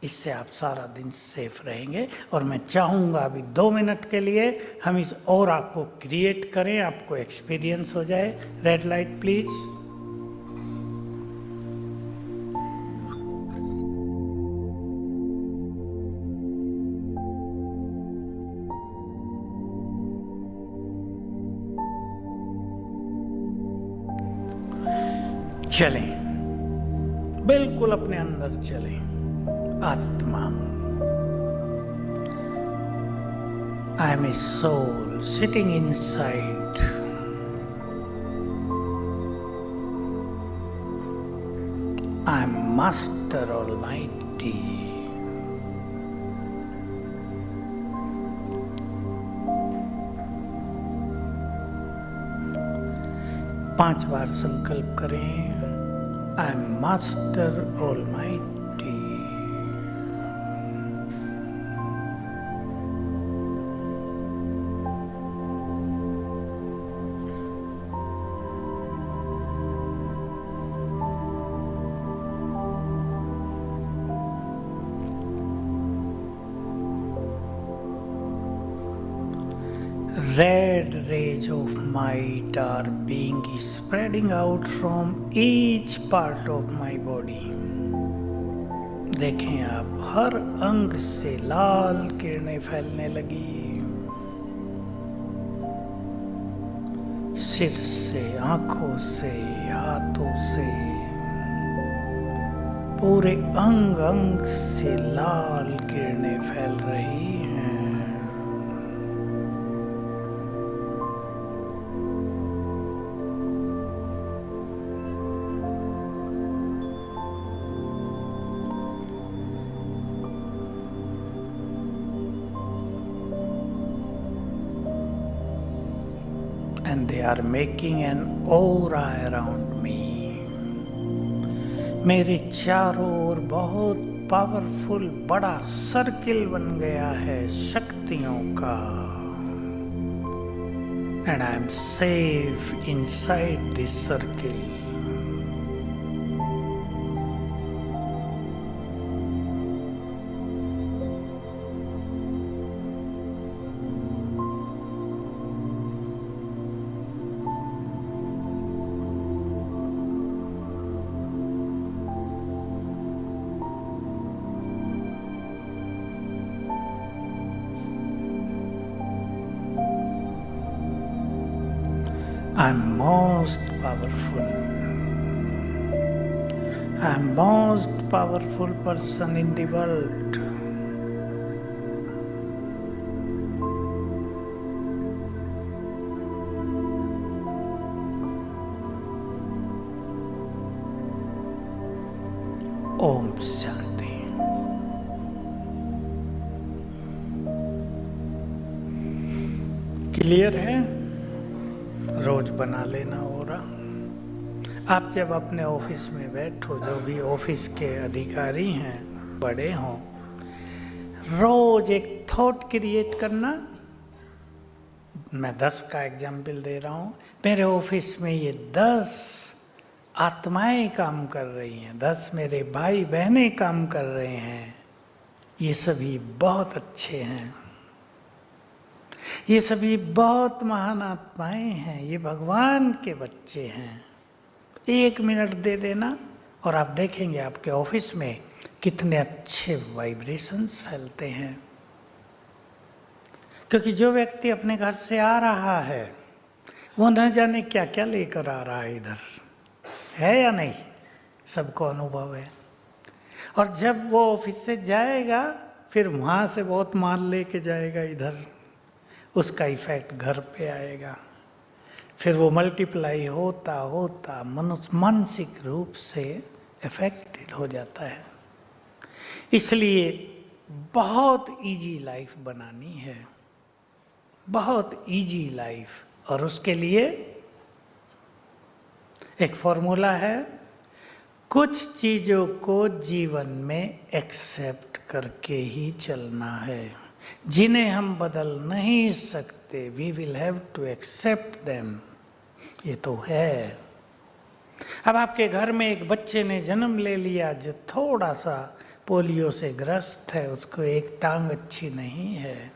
इससे आप सारा दिन सेफ रहेंगे। और मैं चाहूँगा अभी 2 मिनट के लिए हम इस ऑरा को क्रिएट करें, आपको एक्सपीरियंस हो जाए। Red light please. चलें, बिल्कुल अपने अंदर चलें। आत्मा, I am a soul sitting inside. I am Master Almighty. पांच बार संकल्प करें, I am Master Almighty. red rays of might are being spreading out from each part of my body. देखें आप, हर अंग से लाल किरणें फैलने लगी, सिर से, आंखों से, हाथों से, पूरे अंग अंग से लाल किरणें फैल रही हैं। And they are making an aura around me. मेरे चारों ओर बहुत पावरफुल बड़ा सर्किल बन गया है शक्तियों का। And I am safe inside this circle. I am most powerful. I am most powerful person in the world. ओम शांति। क्लियर है? रोज बना लेना हो रहा। आप जब अपने ऑफिस में बैठो, जो भी ऑफिस के अधिकारी हैं, बड़े हों, रोज एक थॉट क्रिएट करना। मैं 10 का एग्जाम्पल दे रहा हूँ। मेरे ऑफिस में ये 10 आत्माएं काम कर रही हैं, 10 मेरे भाई बहनें काम कर रहे हैं, ये सभी बहुत अच्छे हैं, ये सभी बहुत महान आत्माएं हैं, ये भगवान के बच्चे हैं। 1 मिनट दे देना और आप देखेंगे आपके ऑफिस में कितने अच्छे वाइब्रेशंस फैलते हैं। क्योंकि जो व्यक्ति अपने घर से आ रहा है वो न जाने क्या क्या लेकर आ रहा है इधर, है या नहीं? सबको अनुभव है। और जब वो ऑफिस से जाएगा फिर वहाँ से बहुत माल लेके जाएगा इधर, उसका इफेक्ट घर पे आएगा। फिर वो मल्टीप्लाई होता होता मनुष्य मानसिक रूप से अफेक्टेड हो जाता है। इसलिए बहुत इजी लाइफ बनानी है, बहुत इजी लाइफ। और उसके लिए एक फॉर्मूला है, कुछ चीज़ों को जीवन में एक्सेप्ट करके ही चलना है, जिन्हें हम बदल नहीं सकते। We will have to accept them. ये तो है। अब आपके घर में एक बच्चे ने जन्म ले लिया जो थोड़ा सा पोलियो से ग्रस्त है, उसको एक टांग अच्छी नहीं है,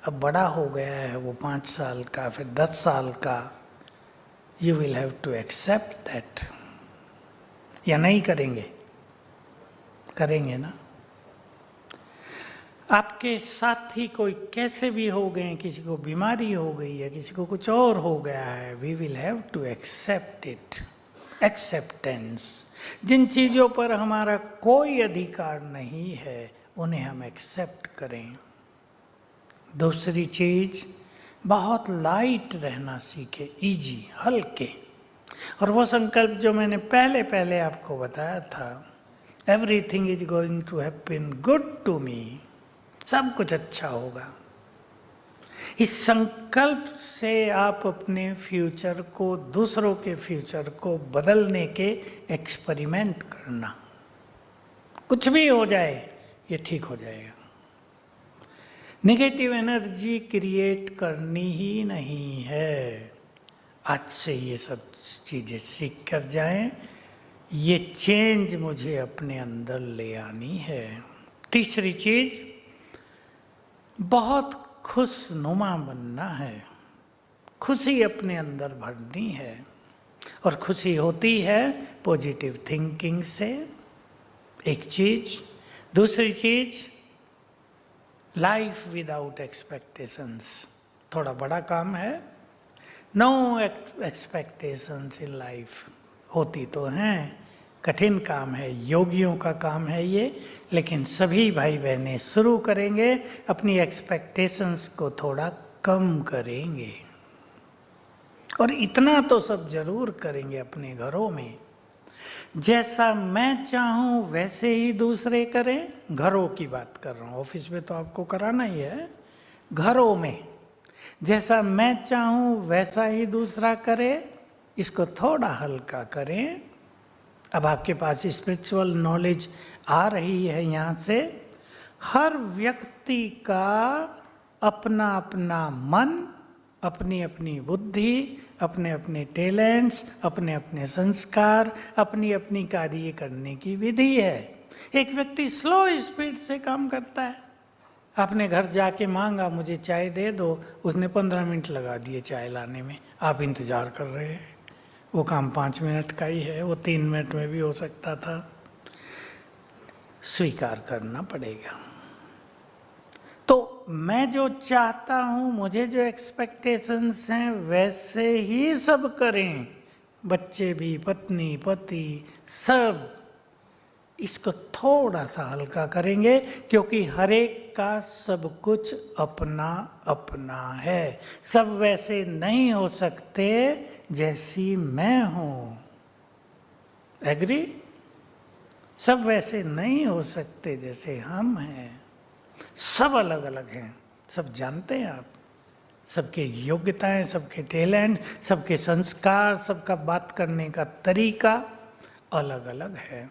अब बड़ा हो गया है, वो 5 साल का, फिर 10 साल का। You will have to accept that. या नहीं करेंगे? करेंगे ना? आपके साथी कोई कैसे भी हो गए, किसी को बीमारी हो गई है, किसी को कुछ और हो गया है, we will have to accept it. Acceptance. जिन चीज़ों पर हमारा कोई अधिकार नहीं है उन्हें हम एक्सेप्ट करें। दूसरी चीज, बहुत लाइट रहना सीखे, इजी, हल्के। और वो संकल्प जो मैंने पहले आपको बताया था, everything is going to happen good to me, सब कुछ अच्छा होगा। इस संकल्प से आप अपने फ्यूचर को, दूसरों के फ्यूचर को बदलने के एक्सपेरिमेंट करना। कुछ भी हो जाए ये ठीक हो जाएगा। नेगेटिव एनर्जी क्रिएट करनी ही नहीं है। आज से ये सब चीज़ें सीख कर जाएं। ये चेंज मुझे अपने अंदर ले आनी है। तीसरी चीज, बहुत खुशनुमा बनना है, खुशी अपने अंदर भरनी है। और खुशी होती है पॉजिटिव थिंकिंग से, एक चीज। दूसरी चीज, लाइफ विदाउट एक्सपेक्टेशंस। थोड़ा बड़ा काम है। No expectations in life. होती तो हैं, कठिन काम है, योगियों का काम है ये, लेकिन सभी भाई बहनें शुरू करेंगे, अपनी एक्सपेक्टेशंस को थोड़ा कम करेंगे। और इतना तो सब जरूर करेंगे अपने घरों में, जैसा मैं चाहूं वैसे ही दूसरे करें। घरों की बात कर रहा हूं, ऑफिस में तो आपको कराना ही है। घरों में जैसा मैं चाहूं वैसा ही दूसरा करे, इसको थोड़ा हल्का करें। अब आपके पास स्पिरिचुअल नॉलेज आ रही है यहाँ से। हर व्यक्ति का अपना अपना मन, अपनी अपनी बुद्धि, अपने अपने टैलेंट्स, अपने अपने संस्कार, अपनी अपनी कार्य करने की विधि है। एक व्यक्ति स्लो स्पीड से काम करता है। आपने घर जाके मांगा मुझे चाय दे दो, उसने 15 मिनट लगा दिए चाय लाने में, आप इंतजार कर रहे हैं। वो काम 5 मिनट का ही है, वो 3 मिनट में भी हो सकता था। स्वीकार करना पड़ेगा। तो मैं जो चाहता हूं, मुझे जो एक्सपेक्टेशंस हैं वैसे ही सब करें, बच्चे भी, पत्नी, पति, सब। इसको थोड़ा सा हल्का करेंगे, क्योंकि हर एक का सब कुछ अपना अपना है। सब वैसे नहीं हो सकते जैसी मैं हूं। एग्री? सब वैसे नहीं हो सकते जैसे हम हैं। सब अलग अलग हैं, सब जानते हैं आप। सबके योग्यताएं, सबके टैलेंट, सबके संस्कार, सबका बात करने का तरीका अलग अलग है।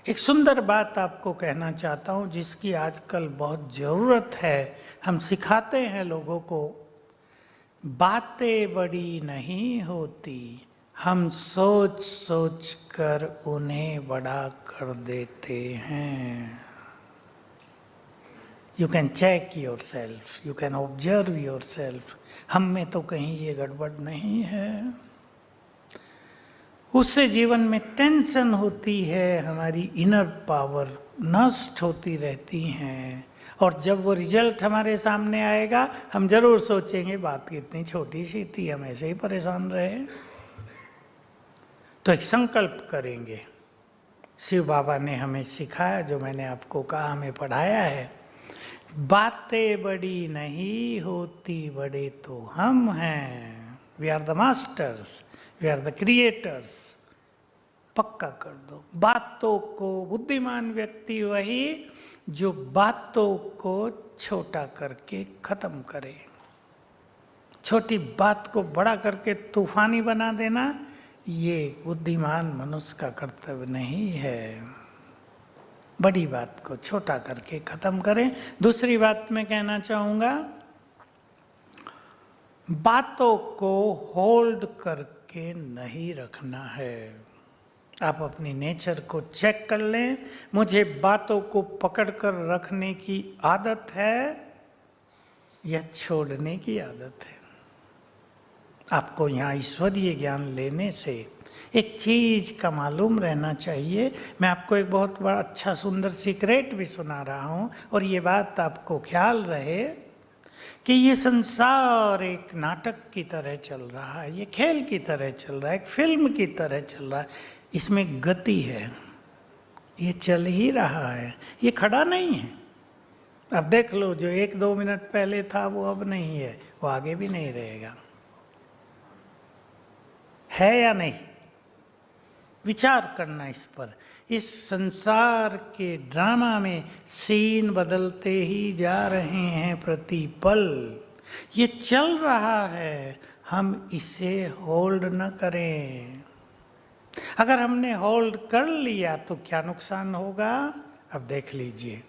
एक सुंदर बात आपको कहना चाहता हूं, जिसकी आजकल बहुत ज़रूरत है। हम सिखाते हैं लोगों को, बातें बड़ी नहीं होती, हम सोच सोच कर उन्हें बड़ा कर देते हैं। You can check yourself, you can observe yourself. हम में तो कहीं ये गड़बड़ नहीं है। उससे जीवन में टेंशन होती है, हमारी इनर पावर नष्ट होती रहती हैं। और जब वो रिजल्ट हमारे सामने आएगा, हम जरूर सोचेंगे बात कितनी छोटी सी थी, हम ऐसे ही परेशान रहे। तो एक संकल्प करेंगे। शिव बाबा ने हमें सिखाया, जो मैंने आपको कहा, हमें पढ़ाया है, बातें बड़ी नहीं होती, बड़े तो हम हैं। We are the masters, we are the creators. पक्का कर दो। बातों को, बुद्धिमान व्यक्ति वही जो बातों को छोटा करके खत्म करे। छोटी बात को बड़ा करके तूफानी बना देना, ये बुद्धिमान मनुष्य का कर्तव्य नहीं है। बड़ी बात को छोटा करके खत्म करें। दूसरी बात मैं कहना चाहूंगा, बातों को होल्ड करके नहीं रखना है। आप अपनी नेचर को चेक कर लें, मुझे बातों को पकड़ कर रखने की आदत है या छोड़ने की आदत है। आपको यहाँ ईश्वरीय ज्ञान लेने से एक चीज का मालूम रहना चाहिए। मैं आपको एक बहुत बड़ा अच्छा सुंदर सीक्रेट भी सुना रहा हूँ, और ये बात आपको ख्याल रहे कि ये संसार एक नाटक की तरह चल रहा है, ये खेल की तरह चल रहा है, एक फिल्म की तरह चल रहा है। इसमें गति है, ये चल ही रहा है, ये खड़ा नहीं है। अब देख लो, जो 1-2 मिनट पहले था वो अब नहीं है, वो आगे भी नहीं रहेगा। है या नहीं? विचार करना इस पर। इस संसार के ड्रामा में सीन बदलते ही जा रहे हैं प्रतिपल। ये चल रहा है, हम इसे होल्ड न करें। अगर हमने होल्ड कर लिया तो क्या नुकसान होगा, अब देख लीजिए।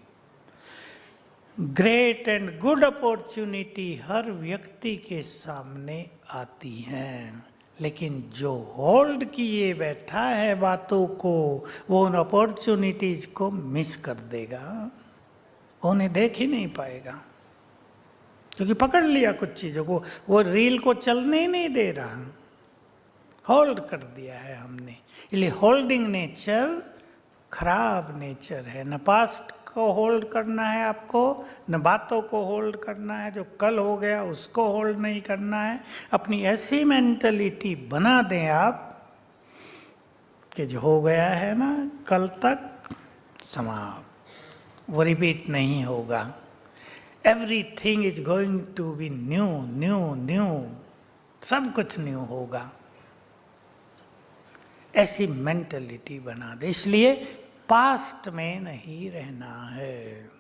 ग्रेट एंड गुड अपॉर्चुनिटी हर व्यक्ति के सामने आती हैं, लेकिन जो होल्ड किए बैठा है बातों को, वो उन अपॉर्चुनिटीज को मिस कर देगा, उन्हें देख ही नहीं पाएगा। क्योंकि पकड़ लिया कुछ चीज़ों को, वो रील को चलने ही नहीं दे रहा, होल्ड कर दिया है हमने। इसलिए होल्डिंग नेचर खराब नेचर है। न पास्ट को होल्ड करना है आपको, न बातों को होल्ड करना है, जो कल हो गया उसको होल्ड नहीं करना है। अपनी ऐसी मेंटलिटी बना दें आप कि जो हो गया है ना कल तक, समाप्त, वो रिपीट नहीं होगा। Everything is going to be new new new, सब कुछ न्यू होगा। ऐसी मेंटलिटी बना दे। इसलिए पास्ट में नहीं रहना है।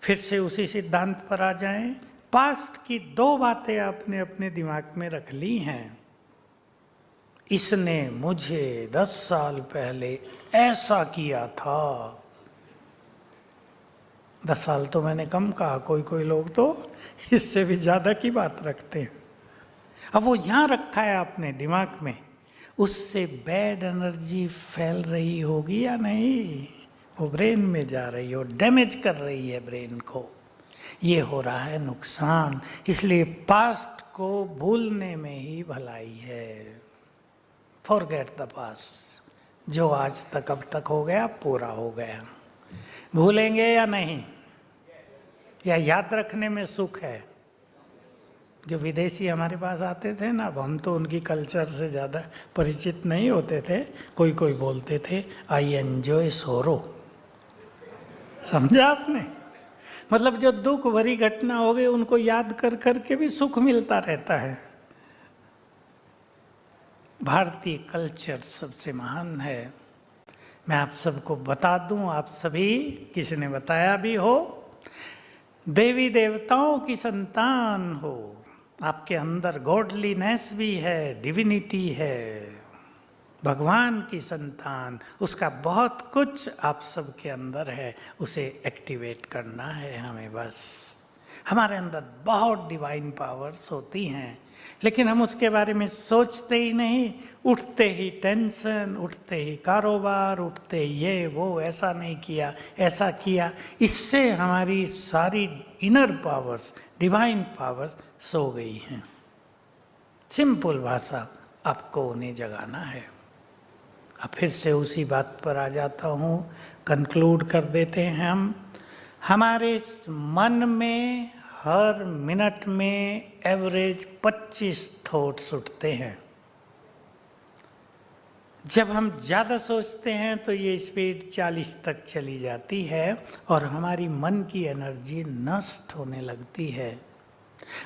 फिर से उसी सिद्धांत पर आ जाएं। पास्ट की दो बातें आपने अपने दिमाग में रख ली हैं। इसने मुझे 10 साल पहले ऐसा किया था। 10 साल तो मैंने कम कहा, कोई कोई लोग तो इससे भी ज्यादा की बात रखते हैं। अब वो यहां रखा है आपने दिमाग में, उससे बैड एनर्जी फैल रही होगी या नहीं, वो ब्रेन में जा रही हो, डैमेज कर रही है ब्रेन को, ये हो रहा है नुकसान। इसलिए पास्ट को भूलने में ही भलाई है। फॉरगेट द पास्ट, जो आज तक अब तक हो गया पूरा हो गया। भूलेंगे या नहीं, या याद रखने में सुख है। जो विदेशी हमारे पास आते थे ना, अब हम तो उनकी कल्चर से ज़्यादा परिचित नहीं होते थे, कोई कोई बोलते थे आई एंजॉय सोरो। समझा आपने? मतलब जो दुख भरी घटना हो गई उनको याद कर करके भी सुख मिलता रहता है। भारतीय कल्चर सबसे महान है। मैं आप सबको बता दूं, आप सभी, किसी ने बताया भी हो, देवी देवताओं की संतान हो, आपके अंदर गॉडलीनेस भी है, डिविनिटी है, भगवान की संतान, उसका बहुत कुछ आप सबके अंदर है। उसे एक्टिवेट करना है हमें बस। हमारे अंदर बहुत डिवाइन पावर्स होती हैं, लेकिन हम उसके बारे में सोचते ही नहीं। उठते ही टेंशन, उठते ही कारोबार, उठते ही ये वो, ऐसा नहीं किया, ऐसा किया, इससे हमारी सारी inner powers, divine powers so गई हैं। सिंपल भाषा, आपको उन्हें जगाना है। अब फिर से उसी बात पर आ जाता हूँ, कंक्लूड कर देते हैं हम। हमारे मन में हर मिनट में एवरेज 25 थॉट्स उठते हैं। जब हम ज़्यादा सोचते हैं तो ये स्पीड 40 तक चली जाती है और हमारी मन की एनर्जी नष्ट होने लगती है।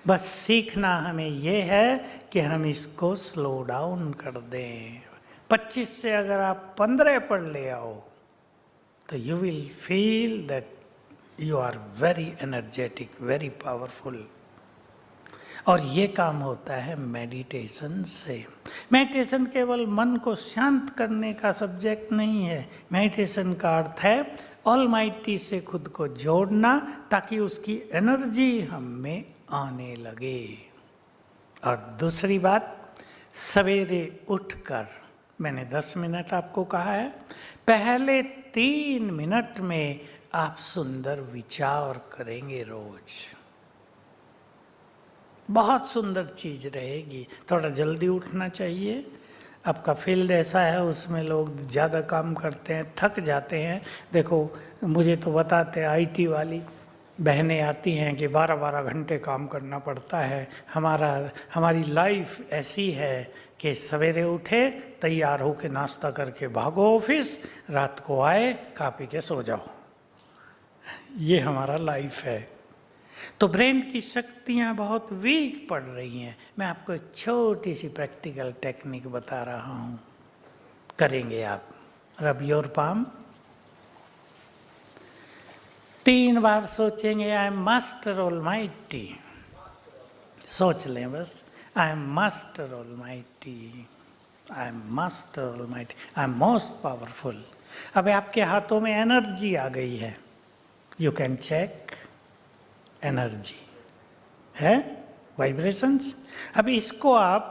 बस सीखना हमें ये है कि हम इसको स्लो डाउन कर दें। 25 से अगर आप 15 पर ले आओ तो you will feel that you are very energetic, very powerful. और ये काम होता है मेडिटेशन से। मेडिटेशन केवल मन को शांत करने का सब्जेक्ट नहीं है। मेडिटेशन का अर्थ है ऑलमाइटी से खुद को जोड़ना, ताकि उसकी एनर्जी हम में आने लगे। और दूसरी बात, सवेरे उठकर, मैंने 10 मिनट आपको कहा है, पहले 3 मिनट में आप सुंदर विचार करेंगे रोज। बहुत सुंदर चीज रहेगी। थोड़ा जल्दी उठना चाहिए। आपका फील्ड ऐसा है, उसमें लोग ज़्यादा काम करते हैं, थक जाते हैं। देखो, मुझे तो बताते हैं, आईटी वाली बहनें आती हैं कि 12-12 घंटे काम करना पड़ता है। हमारी लाइफ ऐसी है कि सवेरे उठे, तैयार होके नाश्ता करके भागो ऑफिस, रात को आए, खा पी के सो जाओ। ये हमारा लाइफ है। तो ब्रेन की शक्तियाँ बहुत वीक पड़ रही हैं। मैं आपको एक छोटी सी प्रैक्टिकल टेक्निक बता रहा हूँ, करेंगे आप। रब योर पाम, 3 बार सोचेंगे, आई एम मास्टर ऑलमाइटी। सोच लें बस, आई am master almighty, I am master almighty, I am most powerful. अब आपके हाथों में एनर्जी आ गई है, यू कैन चेक, एनर्जी है, वाइब्रेशंस। अब इसको आप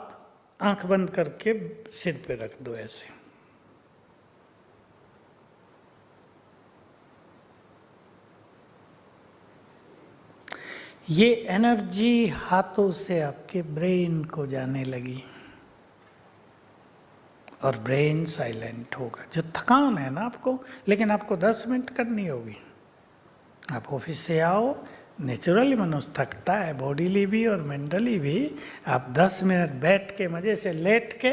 आंख बंद करके सिर पे रख दो ऐसे। ये एनर्जी हाथों से आपके ब्रेन को जाने लगी और ब्रेन साइलेंट होगा। जो थकान है ना आपको, लेकिन आपको 10 मिनट करनी होगी। आप ऑफिस से आओ, नेचुरली मनुष्य थकता है, बॉडीली भी और मेंटली भी। आप 10 मिनट बैठ के मज़े से लेट के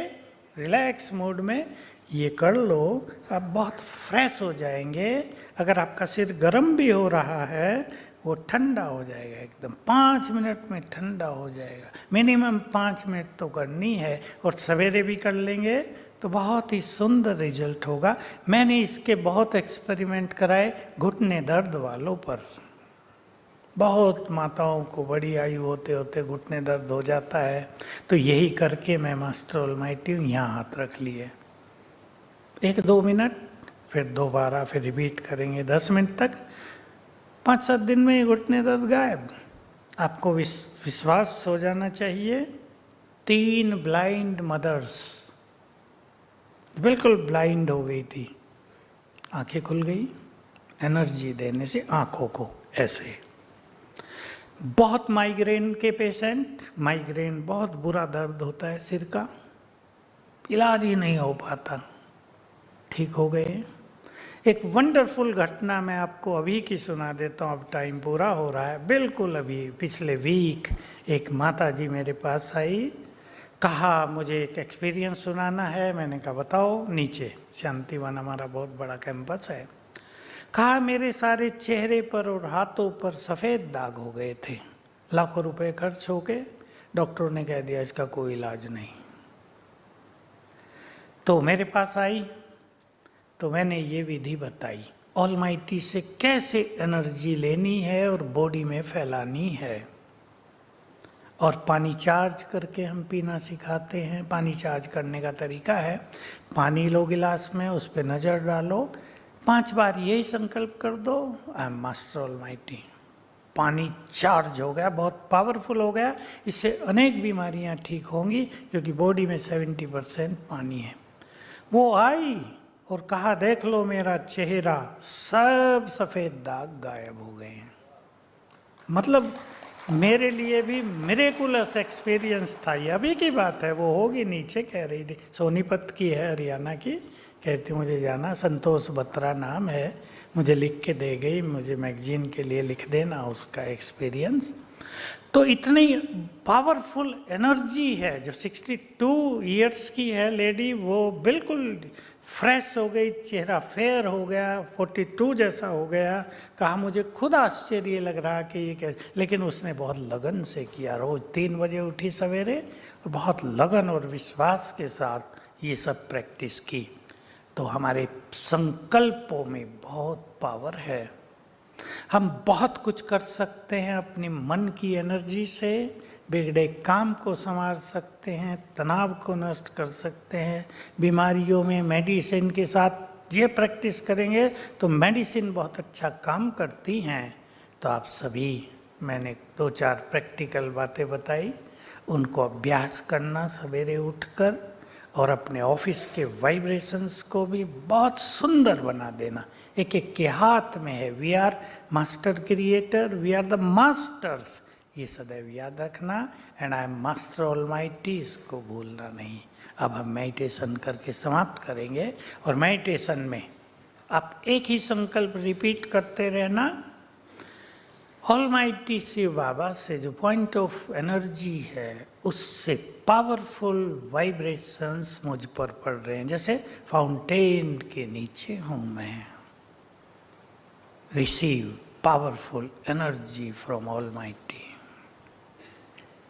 रिलैक्स मूड में ये कर लो, आप बहुत फ्रेश हो जाएंगे। अगर आपका सिर गर्म भी हो रहा है, वो ठंडा हो जाएगा एकदम, 5 मिनट में ठंडा हो जाएगा। मिनिमम 5 मिनट तो करनी है, और सवेरे भी कर लेंगे तो बहुत ही सुंदर रिजल्ट होगा। मैंने इसके बहुत एक्सपेरिमेंट कराए घुटने दर्द वालों पर। बहुत माताओं को बड़ी आयु होते होते घुटने दर्द हो जाता है, तो यही करके मैं मास्टर ऑलमाइटी यहाँ हाथ रख लिए। 1-2 मिनट, फिर दोबारा फिर रिपीट करेंगे 10 मिनट तक। 5-7 दिन में ये घुटने दर्द गायब। आपको विश्वास हो जाना चाहिए। 3 ब्लाइंड मदर्स बिल्कुल ब्लाइंड हो गई थी, आंखें खुल गई एनर्जी देने से आंखों को। ऐसे बहुत माइग्रेन के पेशेंट, माइग्रेन बहुत बुरा दर्द होता है सिर का, इलाज ही नहीं हो पाता, ठीक हो गए। एक वंडरफुल घटना मैं आपको अभी की सुना देता हूँ, अब टाइम पूरा हो रहा है। बिल्कुल अभी पिछले वीक एक माता जी मेरे पास आई, कहा मुझे एक एक्सपीरियंस सुनाना है। मैंने कहा बताओ। नीचे शांतिवन हमारा बहुत बड़ा कैंपस है। कहा मेरे सारे चेहरे पर और हाथों पर सफ़ेद दाग हो गए थे, लाखों रुपए खर्च हो गए, डॉक्टरों ने कह दिया इसका कोई इलाज नहीं। तो मेरे पास आई, तो मैंने ये विधि बताई ऑलमाइटी से कैसे एनर्जी लेनी है और बॉडी में फैलानी है। और पानी चार्ज करके हम पीना सिखाते हैं। पानी चार्ज करने का तरीका है, पानी लो गिलास में, उस पर नज़र डालो, 5 बार यही संकल्प कर दो, आई एम मास्टर ऑलमाइटी। पानी चार्ज हो गया, बहुत पावरफुल हो गया। इससे अनेक बीमारियां ठीक होंगी, क्योंकि बॉडी में 70% पानी है। वो आई और कहा देख लो मेरा चेहरा, सब सफ़ेद दाग गायब हो गए हैं। मतलब मेरे लिए भी मिरेकुलस एक्सपीरियंस था। ये अभी की बात है, वो होगी नीचे कह रही थी, सोनीपत की है, हरियाणा की। कहती मुझे जाना, संतोष बत्रा नाम है, मुझे लिख के दे गई, मुझे मैगजीन के लिए लिख देना उसका एक्सपीरियंस। तो इतनी पावरफुल एनर्जी है। जो 62 इयर्स की है लेडी, वो बिल्कुल फ्रेश हो गई, चेहरा फेयर हो गया, 42 जैसा हो गया। कहा मुझे खुद आश्चर्य लग रहा कि ये कैसे, लेकिन उसने बहुत लगन से किया। रोज 3 बजे उठी सवेरे और बहुत लगन और विश्वास के साथ ये सब प्रैक्टिस की। तो हमारे संकल्पों में बहुत पावर है। हम बहुत कुछ कर सकते हैं अपने मन की एनर्जी से। बिगड़े काम को संवार सकते हैं, तनाव को नष्ट कर सकते हैं। बीमारियों में मेडिसिन के साथ ये प्रैक्टिस करेंगे तो मेडिसिन बहुत अच्छा काम करती हैं। तो आप सभी, मैंने 2-4 प्रैक्टिकल बातें बताई, उनको अभ्यास करना सवेरे उठकर, और अपने ऑफिस के वाइब्रेशंस को भी बहुत सुंदर बना देना। एक एक के हाथ में है। We are master creator, we are the masters, ये सदैव याद रखना। And I am master almighty, इसको भूलना नहीं। अब हम मेडिटेशन करके समाप्त करेंगे, और मेडिटेशन में आप एक ही संकल्प रिपीट करते रहना। ऑलमाइटी शिव बाबा से जो पॉइंट ऑफ एनर्जी है, उससे पावरफुल वाइब्रेशंस मुझ पर पड़ रहे हैं, जैसे फाउंटेन के नीचे हूँ मैं। Receive powerful energy from almighty.